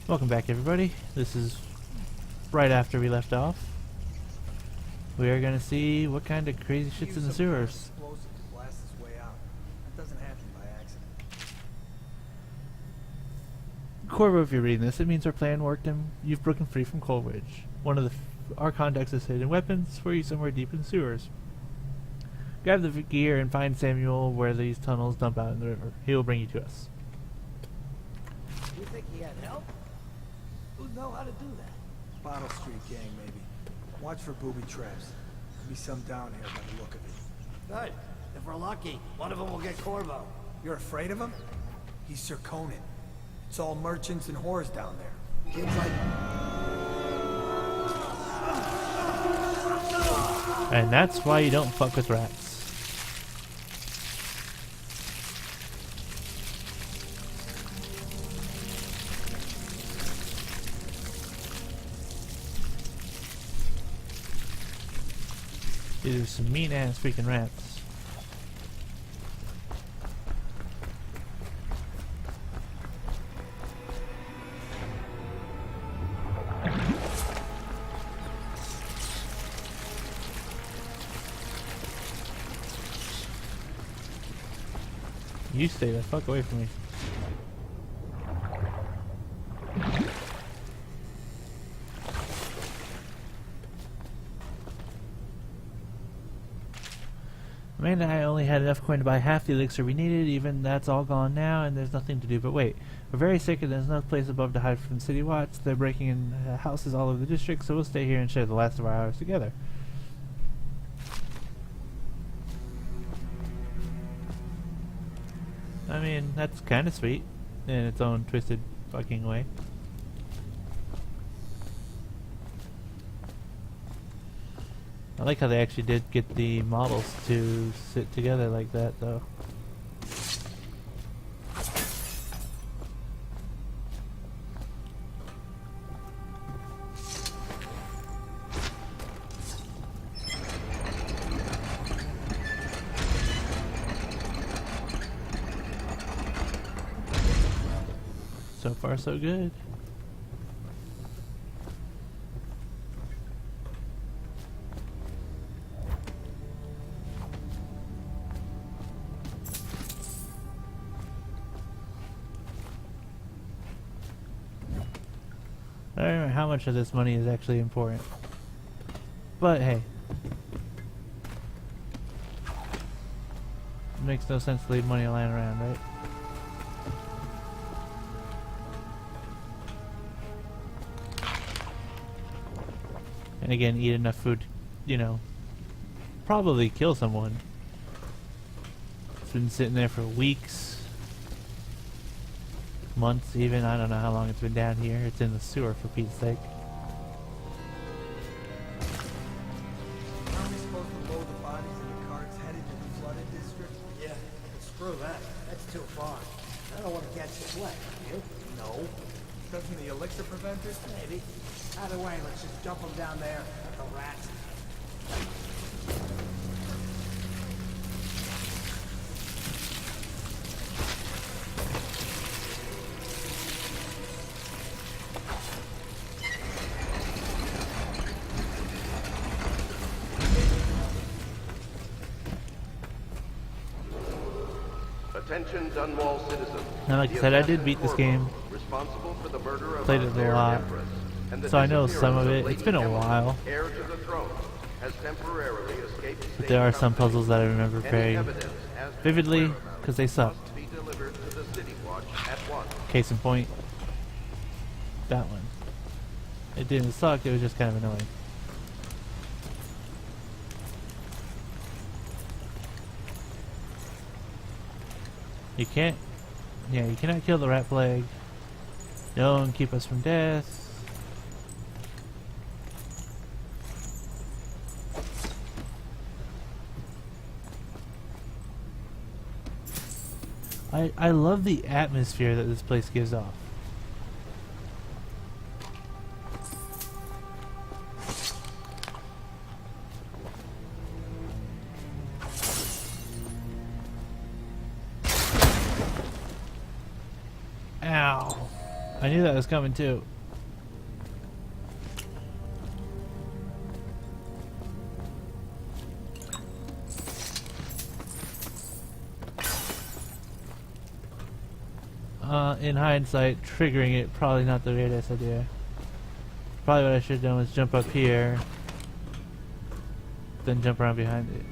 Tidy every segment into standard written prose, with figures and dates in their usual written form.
Welcome back, everybody. This is right after we left off. We are gonna see what kind of crazy shit's in the sewers. Explosive to blast his way out. That doesn't happen by accident. Corvo, if you're reading this, it means our plan worked and you've broken free from Coleridge. One of our contacts has hidden weapons for you somewhere deep in the sewers. Grab the gear and find Samuel where these tunnels dump out in the river. He will bring you to us. You think he had help? Who'd know how to do that? Bottle Street gang, maybe. Watch for booby traps. There'll be some down here by the look of it. Good. If we're lucky, one of them will get Corvo. You're afraid of him? He's Sir Conan. It's all merchants and whores down there. Kids like... And that's why you don't fuck with rats. These are some mean ass freaking rats. You stay the fuck away from me. Amanda and I only had enough coin to buy half the elixir we needed. Even that's all gone now, and there's nothing to do but wait. We're very sick, and there's no place above to hide from City Watch. They're breaking in houses all over the district, so we'll stay here and share the last of our hours together. I mean, that's kind of sweet in its own twisted fucking way. I like how they actually did get the models to sit together like that, though. So far, so good. I don't know how much of this money is actually important. But hey. It makes no sense to leave money lying around, right? And again, eat enough food, you know, probably kill someone. It's been sitting there for weeks. Months even. I don't know how long it's been down here. It's in the sewer, for Pete's sake. Aren't we supposed to load the bodies in the carts headed to the flooded district? Yeah, but screw that. That's too far. I don't want to catch the wet. You? No. Doesn't the elixir prevent it? Maybe. Either way, let's just dump them down there at the rats. Attention Dunwall citizens. Now, like I said, I did beat this game. Responsible for the murder of Played it a lot. So I know some of it. It's been a while. Heir to the throne has temporarily escaped But there are some puzzles that I remember very vividly because they sucked. must be delivered to the City Watch at once. Case in point, that one. It didn't suck, it was just kind of annoying. You can't, yeah, you cannot kill the rat plague. Don't keep us from death. I love the atmosphere that this place gives off. I knew that was coming too. In hindsight, triggering it probably not the greatest idea. Probably what I should have done was jump up here, then jump around behind it.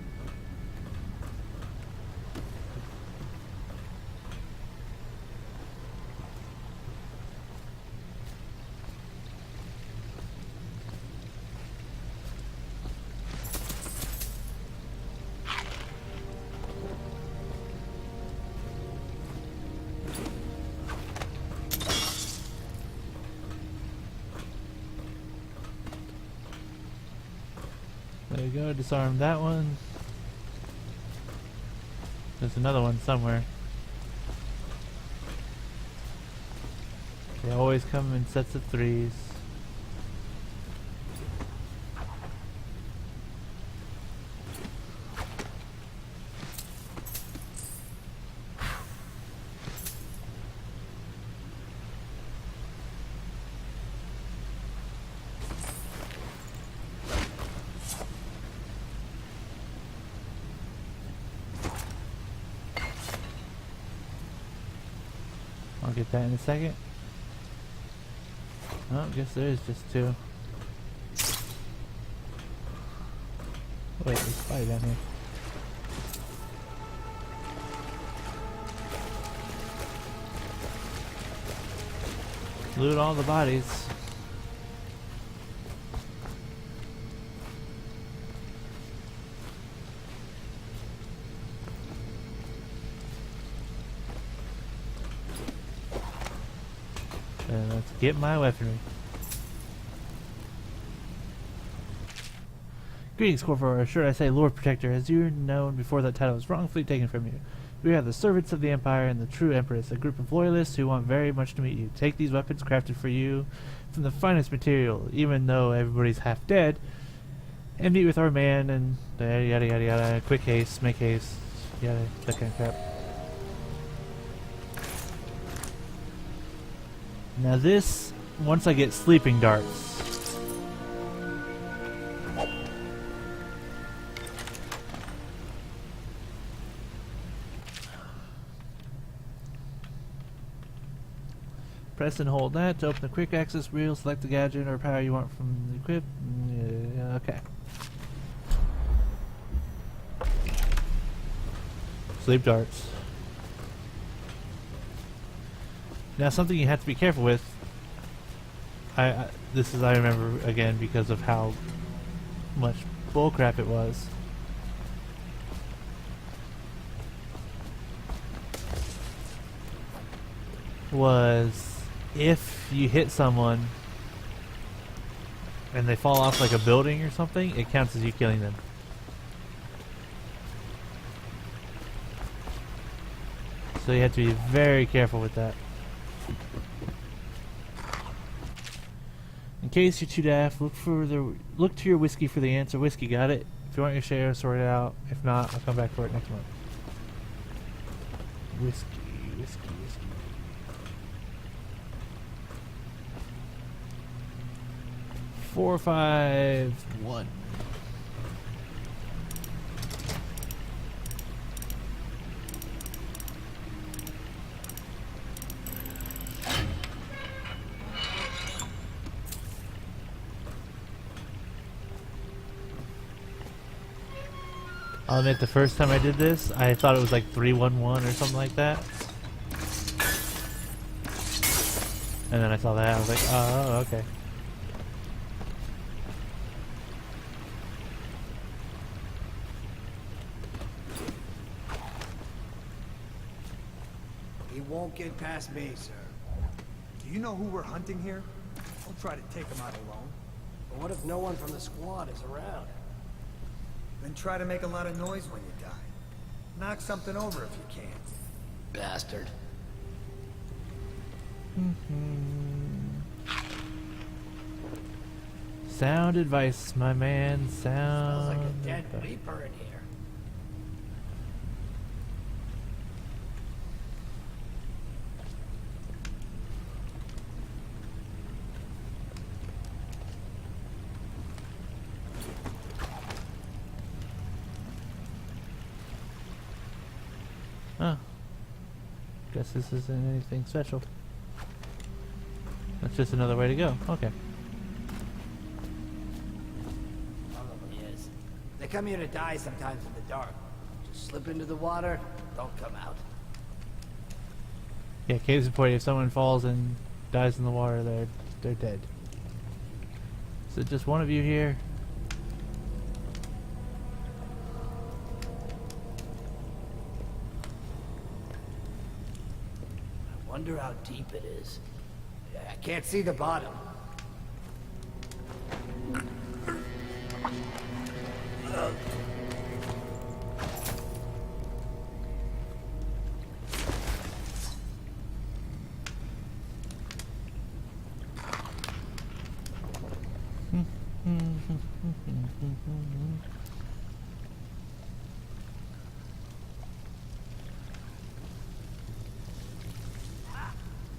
There you go, disarm that one. There's another one somewhere. They always come in sets of 3s. I'll get that in a second. Oh, I guess there is just 2. Wait, there's a fight down here. Loot all the bodies. And let's get my weaponry. Greetings, Corporal, or should I say Lord Protector. As you're known before that title was wrongfully taken from you. We are the servants of the Empire and the true Empress, a group of loyalists who want very much to meet you. Take these weapons crafted for you from the finest material, even though everybody's half dead, and meet with our man and yada yada yada yada. Quick haste, make haste, yada, that kind of crap. Now this, once I get sleeping darts. Press and hold that to open the quick access wheel, select the gadget or power you want from the equip. Yeah, okay. Sleep darts. Now something you have to be careful with. This is, I remember again because of how much bullcrap it was. If you hit someone and they fall off like a building or something, it counts as you killing them. So you have to be very careful with that. In case you're too daft, look to your whiskey for the answer. Whiskey, got it? If you want your share, sort it out. If not, I'll come back for it next month. Whiskey. 4, 5, 1. I'll admit the first time I did this, I thought it was like 311 or something like that. And then I saw that, I was like, oh, okay. He won't get past me, sir. Do you know who we're hunting here? Don't try to take him out alone. But what if no one from the squad is around? Then try to make a lot of noise when you die. Knock something over if you can. Bastard. Sound advice, my man. Smells like a Sound dead advice. reaper in here. Oh. Guess this isn't anything special. That's just another way to go. Okay. Yes. They come here to die sometimes in the dark. Just slip into the water, don't come out. Yeah, case in point, if someone falls and dies in the water, they're dead. Is it just one of you here? I wonder how deep it is. I can't see the bottom.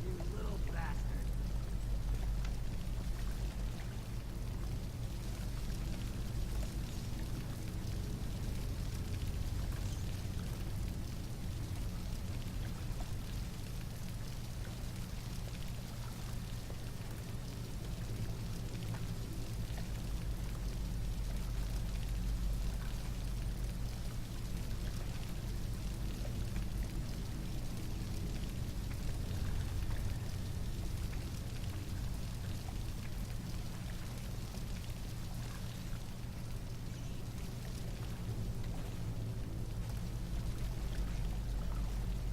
You little bastard.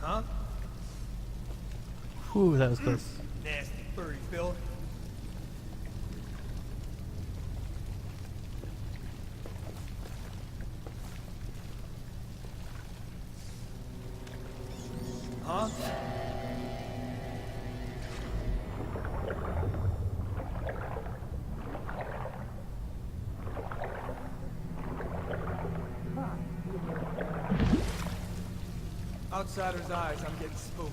Huh? Whew, that was close. Nasty furry filth. Huh? Outsider's eyes, I'm getting spooked.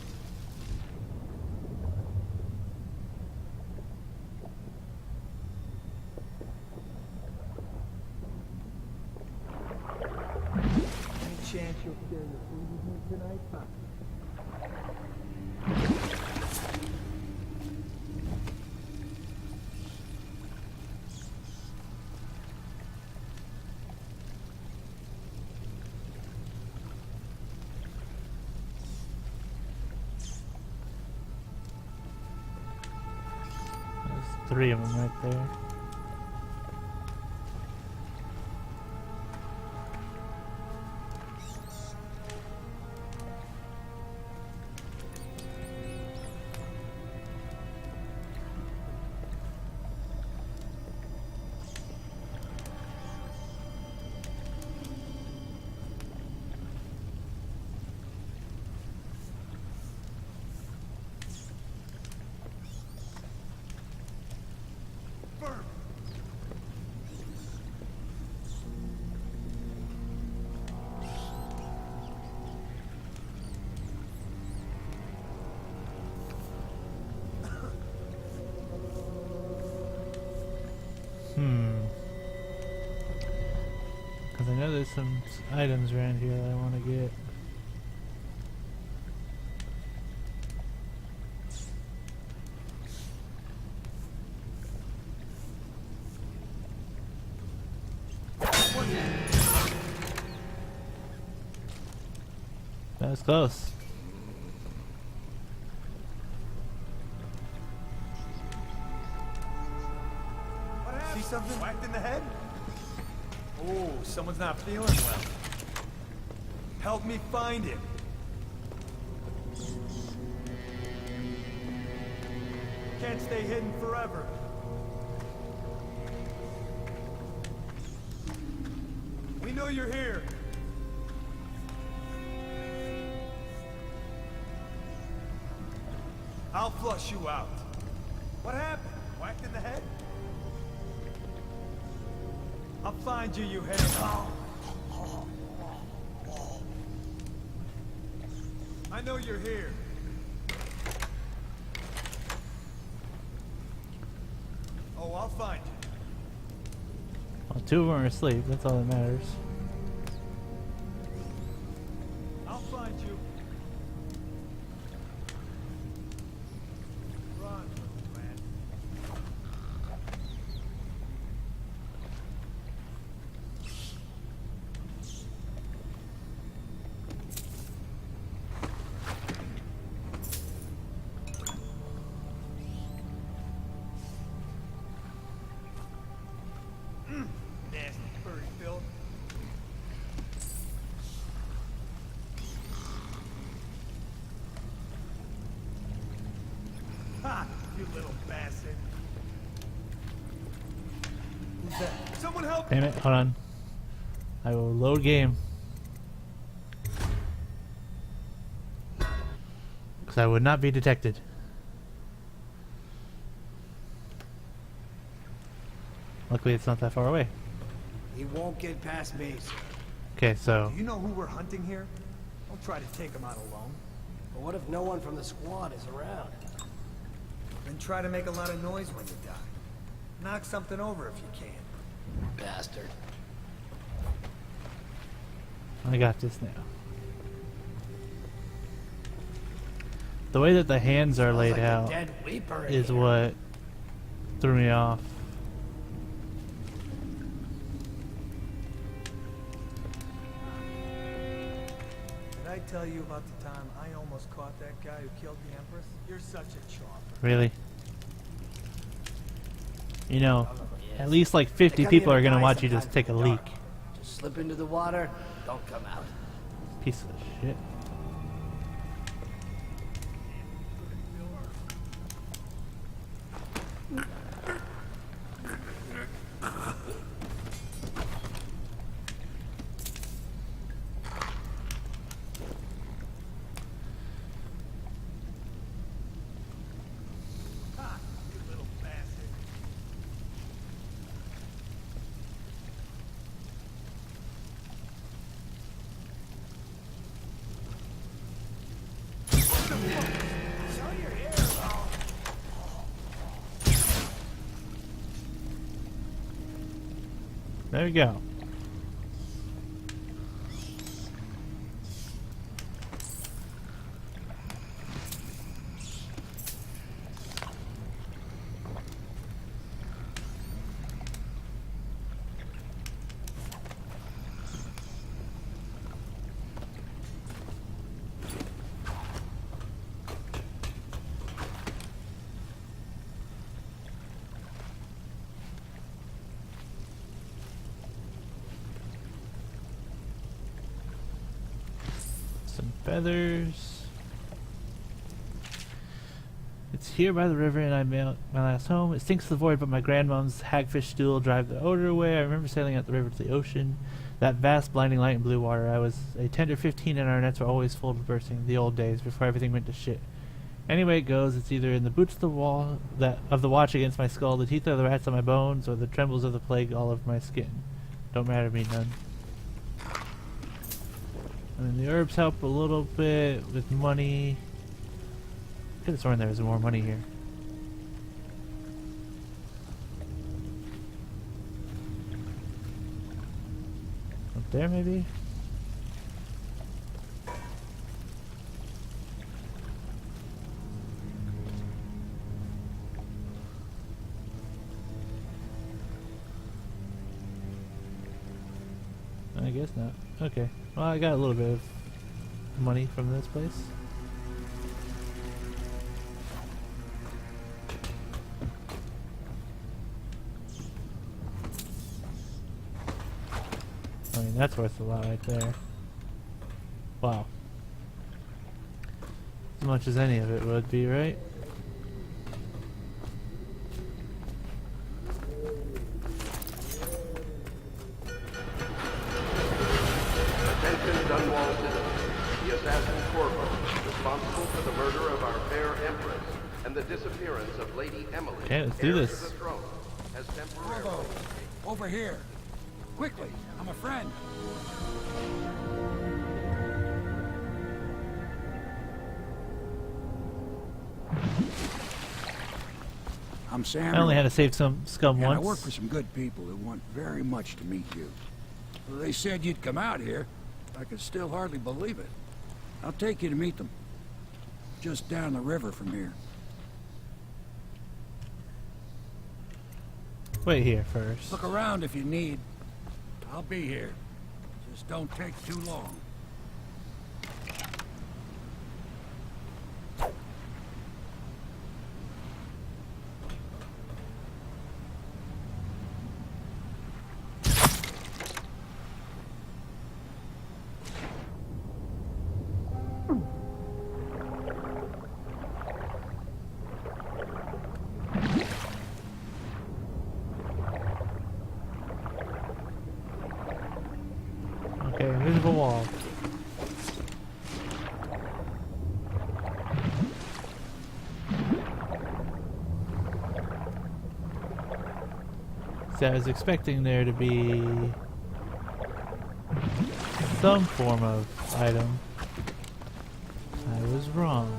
Any chance you'll share your food with me tonight, huh? There's 3 of them right there. Burn! Because I know there's some items around here that I want to get. That was close. What happened? See something? Whacked in the head? Oh, someone's not feeling well. Help me find him. Can't stay hidden forever. We know you're here. I'll flush you out. What happened? Whacked in the head? I'll find you, you ham. I know you're here. Oh, I'll find you. Well, 2 of them are asleep. That's all that matters. I'll find you. little bastard. Who's that? Someone help! Damn it, hold on. I will load game. Because I would not be detected. Luckily it's not that far away. He won't get past me, sir. Okay, so Do you know who we're hunting here? Don't try to take him out alone. But what if no one from the squad is around? Then try to make a lot of noise when you die. Knock something over if you can. Bastard. I got this now. The way that the hands are laid Like a out dead weeper in is here. what threw me off. Did I tell you about the time I almost caught that guy who killed the Empress? You're such a chopper. Really? You know, Yes. at least like They 50 come people here are to gonna die watch you sometimes just take a in the leak. dark. Just slip into the water, don't come out. Piece of shit. Ha! You little bastard. Show your hair, bro. There we go. Some feathers. It's here by the river, and I mailed my last home. It stinks to the void, but my grandmom's hagfish stew will drive the odor away. I remember sailing out the river to the ocean. That vast, blinding light and blue water. I was a tender 15, and our nets were always full to bursting. The old days, before everything went to shit. Anyway it goes, it's either in the boots of the wall of the watch against my skull, the teeth of the rats on my bones, or the trembles of the plague all over my skin. Don't matter to me none. And then the herbs help a little bit with money. Could have sworn there was more money here. Up there, maybe? I guess not. Okay. Well, I got a little bit of money from this place. I mean, that's worth a lot right there. Wow. As much as any of it would be, right? Attention Dunwall citizens. The assassin Corvo, responsible for the murder of our fair Empress and the disappearance of Lady Emily, Okay, let's do heir to this. the throne, has temporarily... Corvo, over here. Quickly, I'm a friend. I'm Samuel. I only had to save some scum and once. I work for some good people who want very much to meet you. Well, they said you'd come out here. I can still hardly believe it. I'll take you to meet them. Just down the river from here. Wait here first. Look around if you need. I'll be here. Just don't take too long. invisible wall. So I was expecting there to be some form of item. I was wrong.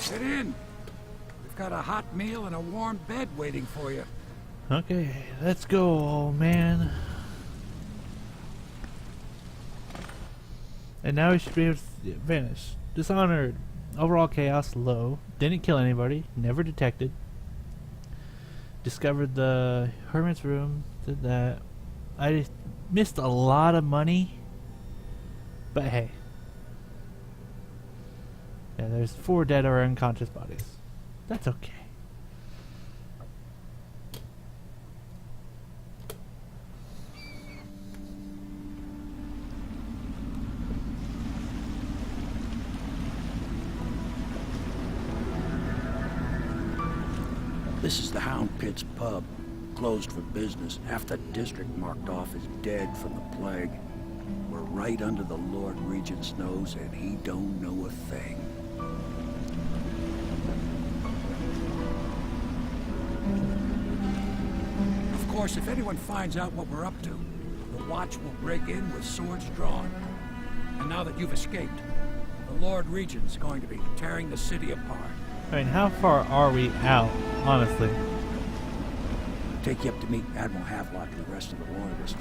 Get in. We've got a hot meal and a warm bed waiting for you. Okay, let's go, old man. And now we should be able to vanish. Dishonored. Overall chaos low. Didn't kill anybody. Never detected. Discovered the hermit's room. Did that. I missed a lot of money. But hey. Yeah, there's 4 dead or unconscious bodies. That's okay. This is the Hound Pit's pub. Closed for business. Half the district marked off as dead from the plague. We're right under the Lord Regent's nose and he don't know a thing. Of course, if anyone finds out what we're up to, the Watch will break in with swords drawn. And now that you've escaped, the Lord Regent's going to be tearing the city apart. I mean, how far are we out, honestly? Take you up to meet Admiral Havelock and the rest of the Loyalists.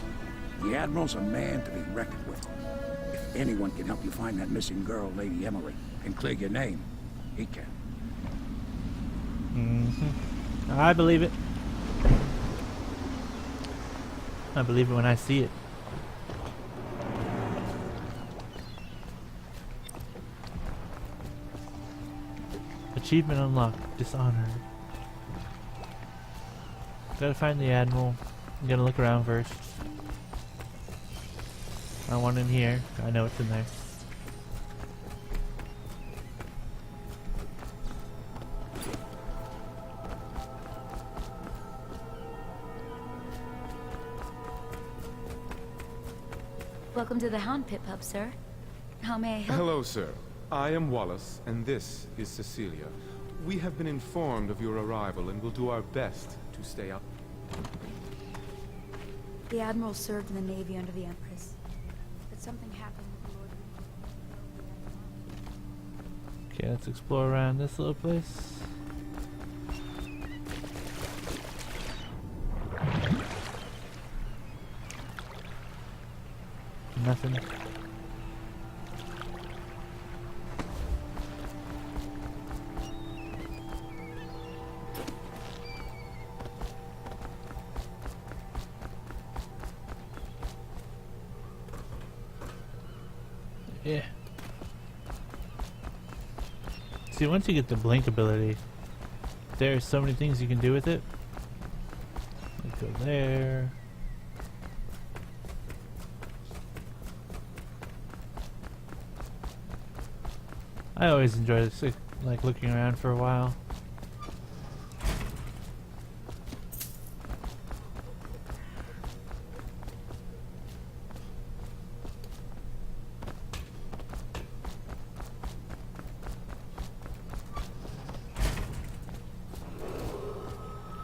The Admiral's a man to be reckoned with. If anyone can help you find that missing girl, Lady Emily, and clear your name, he can. I believe it. I believe it when I see it. Achievement unlocked. Dishonored. Gotta find the Admiral. I'm gonna look around first. I want in here. I know it's in there. Welcome to the Hound Pit Pub, sir. How may I help? Hello, sir. I am Wallace, and this is Cecilia. We have been informed of your arrival and will do our best to stay up. The Admiral served in the Navy under the Empress. But something happened with the Lord Regent. Okay, let's explore around this little place. Nothing. Yeah. See, once you get the blink ability, there's so many things you can do with it. Like go there. I always enjoy this, like looking around for a while.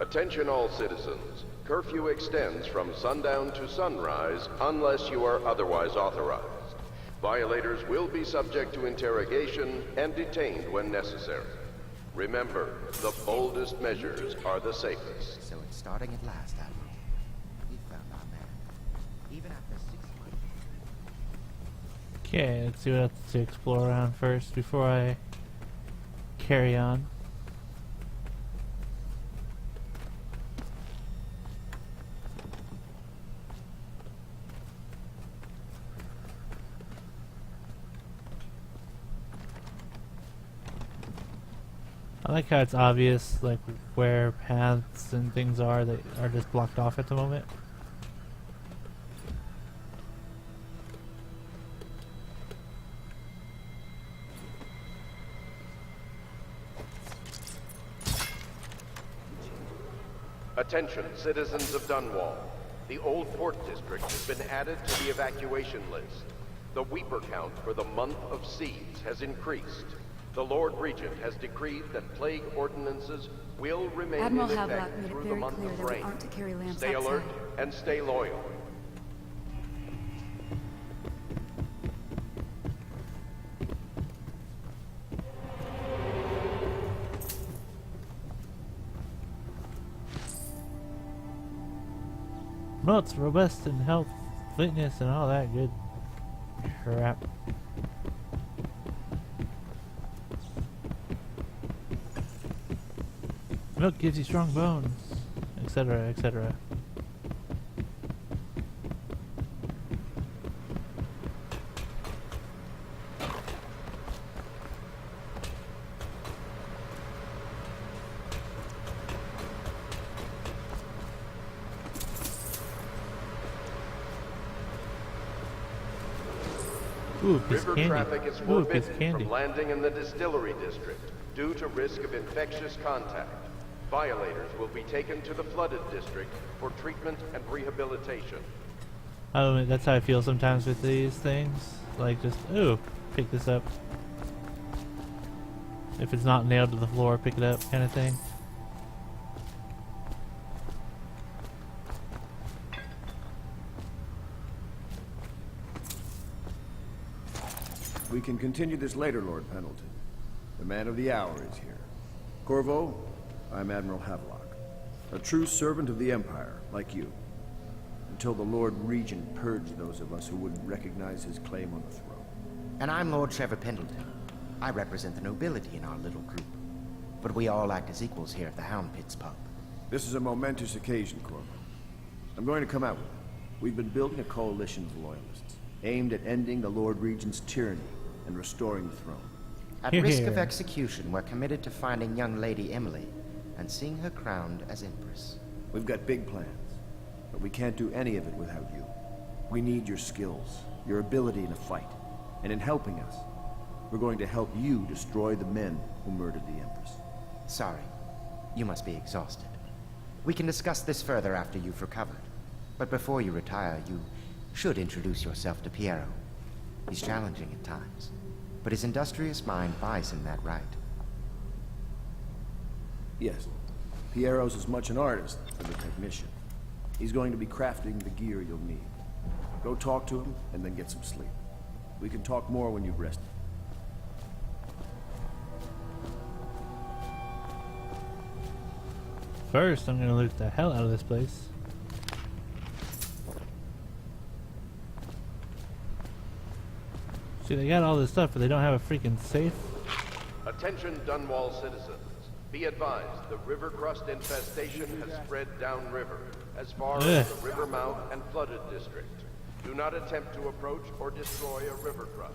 Attention all citizens. Curfew extends from sundown to sunrise unless you are otherwise authorized. Violators will be subject to interrogation and detained when necessary. Remember, the boldest measures are the safest. So it's starting at last, Admiral. We found our man. Even after 6 months. Okay, let's see what else to explore around first before I carry on. I like how it's obvious, like, where paths and things are that are just blocked off at the moment. Attention, citizens of Dunwall. The Old Port District has been added to the evacuation list. The Weeper count for the month of Seeds has increased. The Lord Regent has decreed that plague ordinances will remain Admiral in Havelock effect made it through the very month clear of that we rain. aren't to carry lamps Stay alert outside. and stay loyal. Promotes robust and health, fitness, and all that good crap. Milk gives you strong bones, etc., etc. Ooh, piece of River candy. traffic is Ooh, piece of forbidden candy. from landing in the distillery district due to risk of infectious contact. Violators will be taken to the flooded district for treatment and rehabilitation. Oh, that's how I feel sometimes with these things. Like just, ooh, pick this up. If it's not nailed to the floor, pick it up kind of thing. We can continue this later, Lord Pendleton. The man of the hour is here. Corvo, I'm Admiral Havelock. A true servant of the Empire, like you. Until the Lord Regent purged those of us who wouldn't recognize his claim on the throne. And I'm Lord Trevor Pendleton. I represent the nobility in our little group. But we all act as equals here at the Hound Pits pub. This is a momentous occasion, Corvo. I'm going to come out with it. We've been building a coalition of loyalists, aimed at ending the Lord Regent's tyranny and restoring the throne. At risk of execution, we're committed to finding young Lady Emily and seeing her crowned as Empress. We've got big plans, but we can't do any of it without you. We need your skills, your ability in a fight, and in helping us, we're going to help you destroy the men who murdered the Empress. Sorry, you must be exhausted. We can discuss this further after you've recovered. But before you retire, you should introduce yourself to Piero. He's challenging at times, but his industrious mind buys him that right. Yes, Piero's as much an artist as a technician. He's going to be crafting the gear you'll need. Go talk to him, and then get some sleep. We can talk more when you've rested. First, I'm gonna loot the hell out of this place. See, they got all this stuff, but they don't have a freaking safe. Attention Dunwall citizens. Be advised, the river crust infestation has spread downriver, as far as the river mouth and flooded district. Do not attempt to approach or destroy a river crust.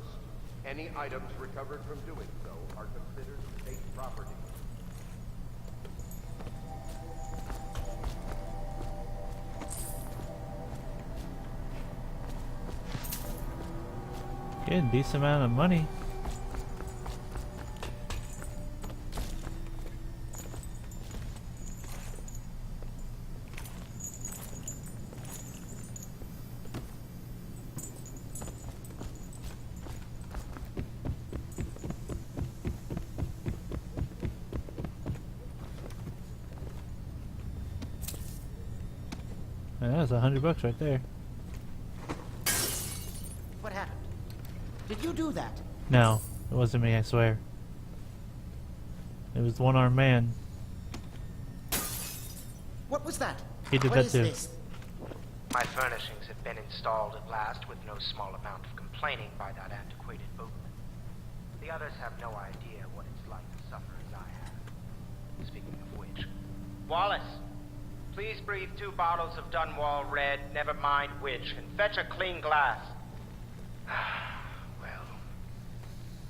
Any items recovered from doing so are considered state property. Getting a decent amount of money. And that's $100 right there. What happened? Did you do that? No, it wasn't me, I swear. It was the one-armed man. What was that? He did What that is too. this? My furnishings have been installed at last with no small amount of complaining by that antiquated boatman. The others have no idea what it's like to suffer as I have. Speaking of which, Wallace, please breathe 2 bottles of Dunwall Red, never mind which, and fetch a clean glass. Well,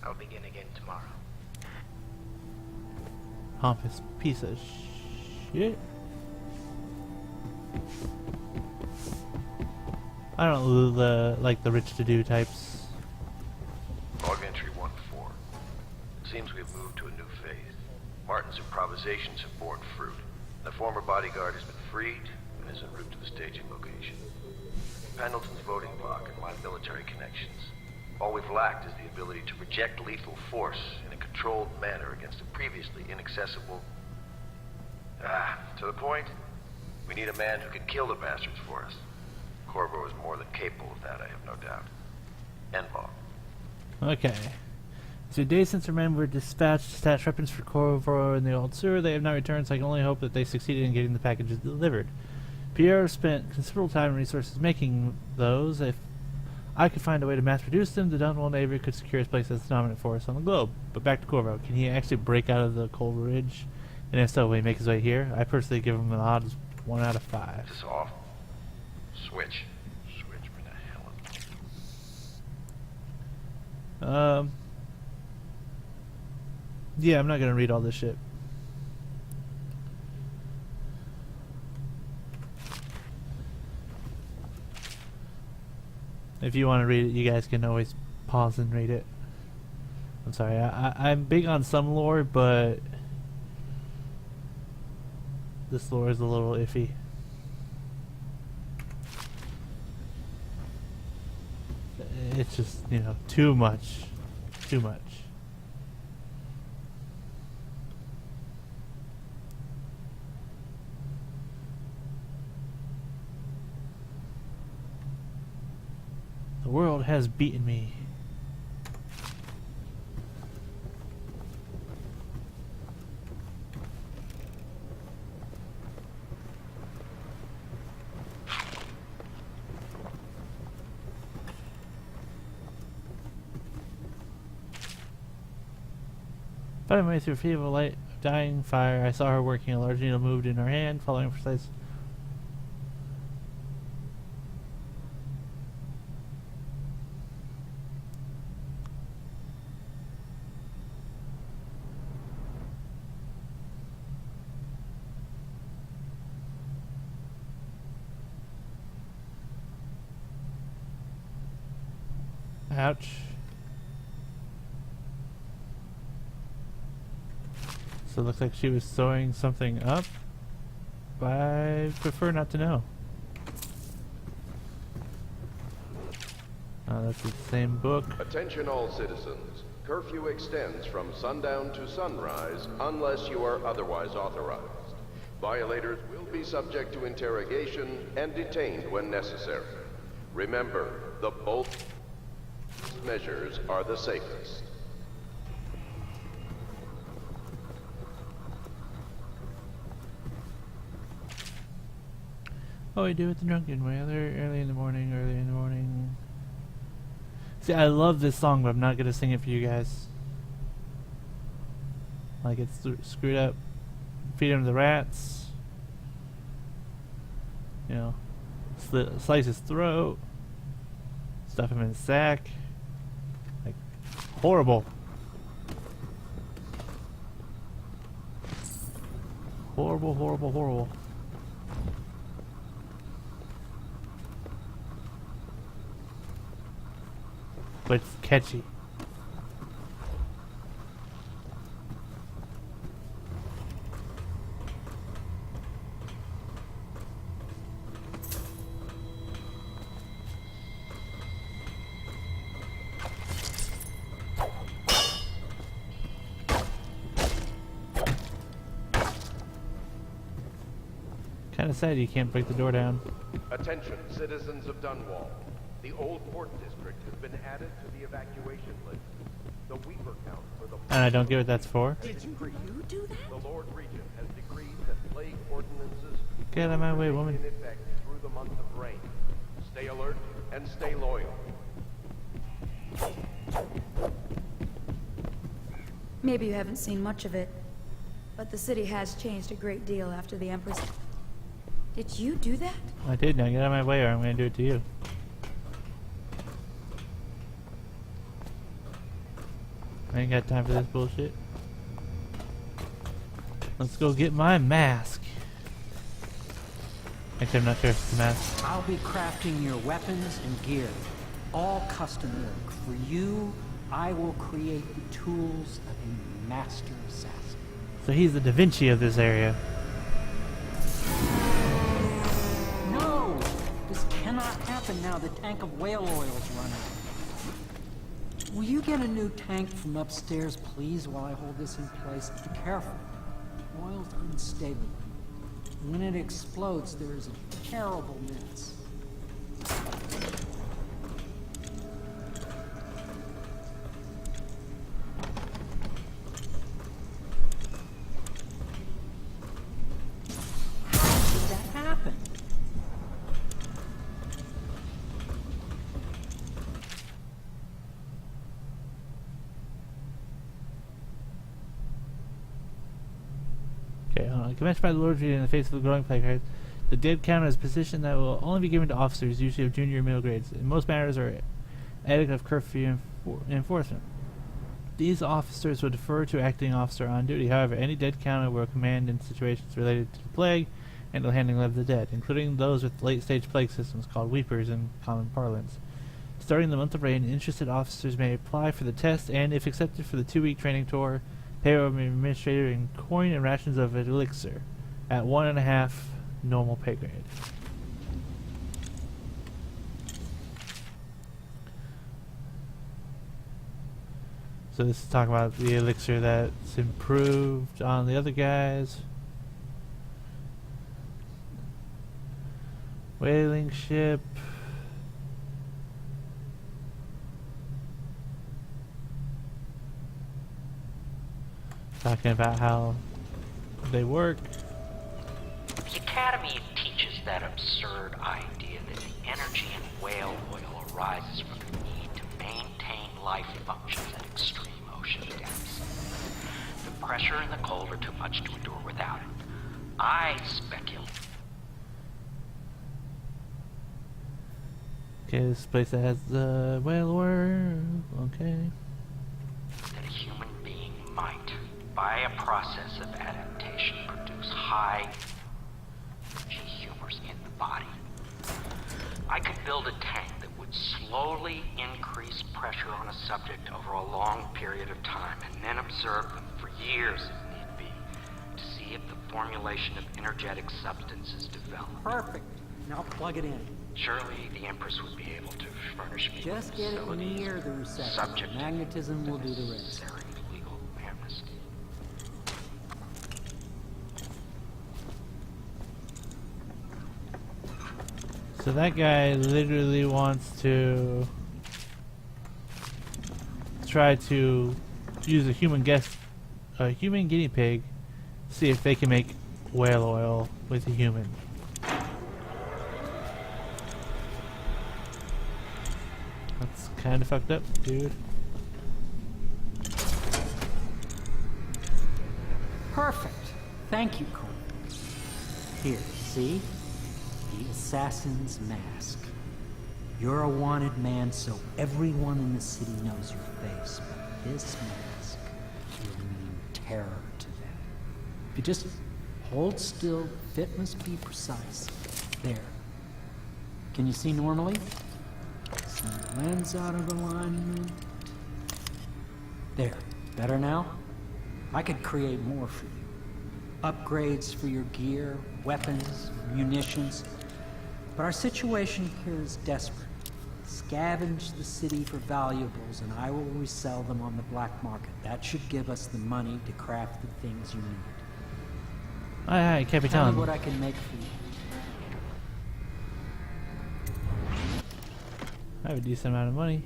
I'll begin again tomorrow. Pompous piece of shit. I don't like the rich-to-do types. Log entry 1-4. It seems we've moved to a new phase. Martin's improvisations have borne fruit. The former bodyguard has been freed and is en route to the staging location. Pendleton's voting bloc and my military connections. All we've lacked is the ability to project lethal force in a controlled manner against a previously inaccessible... to the point, we need a man who can kill the bastards for us. Corvo is more than capable of that, I have no doubt. Envol. Okay. So days since our men were dispatched to stash weapons for Corvo in the old sewer, they have not returned, so I can only hope that they succeeded in getting the packages delivered. Pierre spent considerable time and resources making those. If I could find a way to mass-produce them, the Dunwall Navy could secure his place as the dominant force on the globe. But back to Corvo. Can he actually break out of the Coal Ridge? And if so, will he make his way here? I personally give him an odds 1 out of 5. This off. Switch. Switch, where the hell is... Yeah, I'm not gonna read all this shit. If you want to read it, you guys can always pause and read it. I'm sorry, I'm big on some lore, but this lore is a little iffy. It's just, you know, too much. Too much. The world has beaten me. Finding my way through a field of light, dying fire, I saw her working. A large needle moved in her hand, following a precise. Ouch. So it looks like she was sewing something up. I prefer not to know. That's the same book. Attention all citizens. Curfew extends from sundown to sunrise unless you are otherwise authorized. Violators will be subject to interrogation and detained when necessary. Remember, the both measures are the safest. Oh, we do it the drunken way. Early in the morning, early in the morning. See, I love this song, but I'm not gonna sing it for you guys. Like, it's screwed up. Feed him to the rats. You know, slice his throat. Stuff him in a sack. Like, horrible. Horrible, horrible, horrible. But it's catchy. Kinda sad you can't break the door down. Attention, citizens of Dunwall. The old port district has been added to the evacuation list. The Weaver count for the... And I don't get what that's for. Did you do that? The Lord Regent has decreed that plague ordinances... Get out of my way, will woman. remain in effect through the month of rain. Stay alert and stay loyal. Maybe you haven't seen much of it, but the city has changed a great deal after the Empress... Did you do that? I did. Now get out of my way or I'm gonna do it to you. I ain't got time for this bullshit. Let's go get my mask. Actually, I'm not sure if it's a mask. I'll be crafting your weapons and gear. All custom work. For you, I will create the tools of a master assassin. So he's the Da Vinci of this area. This cannot happen now. The tank of whale oil's run out. Will you get a new tank from upstairs, please, while I hold this in place? Be careful. Oil's unstable. When it explodes, there is a terrible mess. How did that happen? Okay, hold on. Commenced by the Lord reading in the face of the growing plague crisis, the dead count is a position that will only be given to officers, usually of junior or middle grades. In most matters are adequate of curfew enforcement. These officers will defer to acting officer on duty. However, any dead counter will command in situations related to the plague and the handling of the dead, including those with late-stage plague systems called weepers in common parlance. Starting the month of rain, interested officers may apply for the test and, if accepted for the 2-week training tour, pay over an administrator in coin and rations of elixir at 1.5 normal pay grade. So this is talking about the elixir that's improved on the other guys. Whaling ship. Talking about how they work. The Academy teaches that absurd idea that the energy in whale oil arises from the need to maintain life functions at extreme ocean depths. The pressure and the cold are too much to endure without it. I speculate. Okay, this place that has the whale oil. Okay. That a human being might, by a process of adaptation, produce high energy humors in the body. I could build a tank that would slowly increase pressure on a subject over a long period of time, and then observe them for years if need be, to see if the formulation of energetic substances develop. Perfect. Now plug it in. Surely the Empress would be able to furnish me Just with get it facilities near the receptacle. subject Magnetism will do the rest. necessary legal amnesty. So that guy literally wants to try to use a human guinea pig, see if they can make whale oil with a human. That's kind of fucked up, dude. Perfect. Thank you, Cole. Here, see? The assassin's mask. You're a wanted man, so everyone in the city knows your face, but this mask will mean terror to them. If you just hold still, fit must be precise. There. Can you see normally? Some lens out of alignment. There. Better now? I could create more for you. Upgrades for your gear, weapons, munitions. But our situation here is desperate. Scavenge the city for valuables and I will resell them on the black market. That should give us the money to craft the things you need. Aye, Tell me Capitan. what I can make for you. I have a decent amount of money.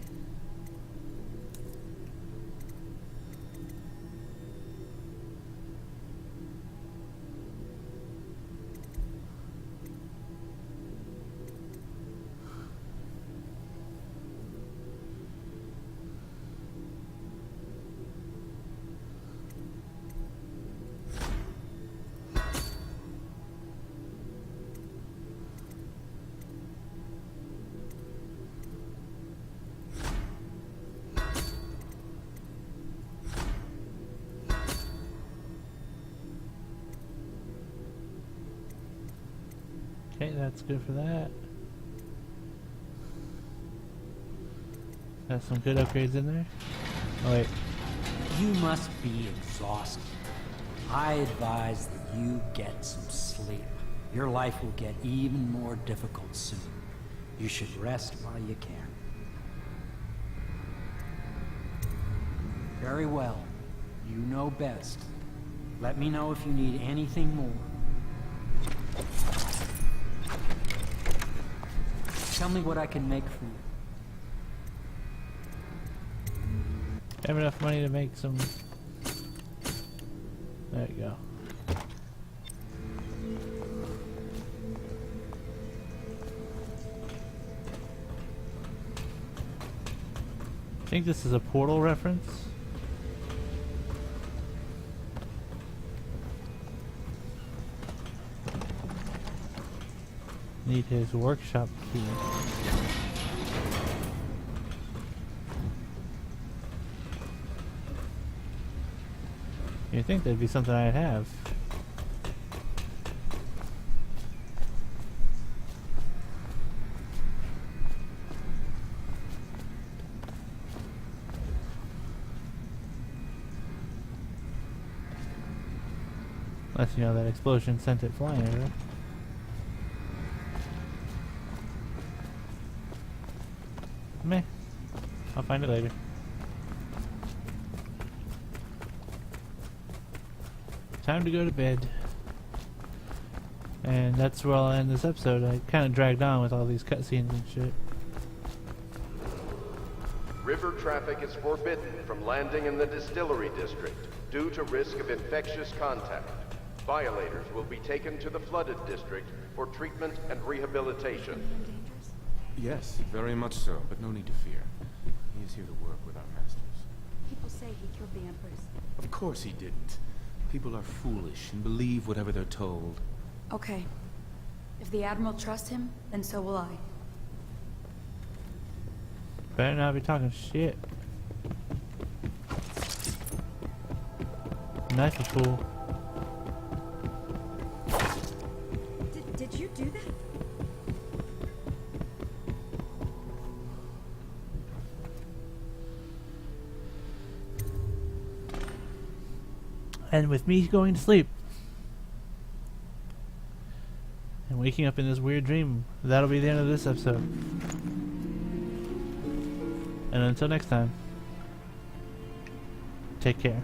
Okay, that's good for that. Got some good upgrades in there. Oh wait. You must be exhausted. I advise that you get some sleep. Your life will get even more difficult soon. You should rest while you can. Very well. You know best. Let me know if you need anything more. Tell me what I can make for you. Have enough money to make some. There you go. I think this is a Portal reference. Need his workshop key. You'd think that'd be something I'd have. Unless, you know, that explosion sent it flying over. Meh. I'll find it later. Time to go to bed. And that's where I'll end this episode. I kind of dragged on with all these cutscenes and shit. River traffic is forbidden from landing in the distillery district due to risk of infectious contact. Violators will be taken to the flooded district for treatment and rehabilitation. Yes, very much so, but no need to fear. He is here to work with our masters. People say he killed the Empress. Of course he didn't. People are foolish and believe whatever they're told. Okay. If the Admiral trusts him, then so will I. Better not be talking shit. Knife is cool. Did you do that? And with me going to sleep and waking up in this weird dream, that'll be the end of this episode. And until next time, take care.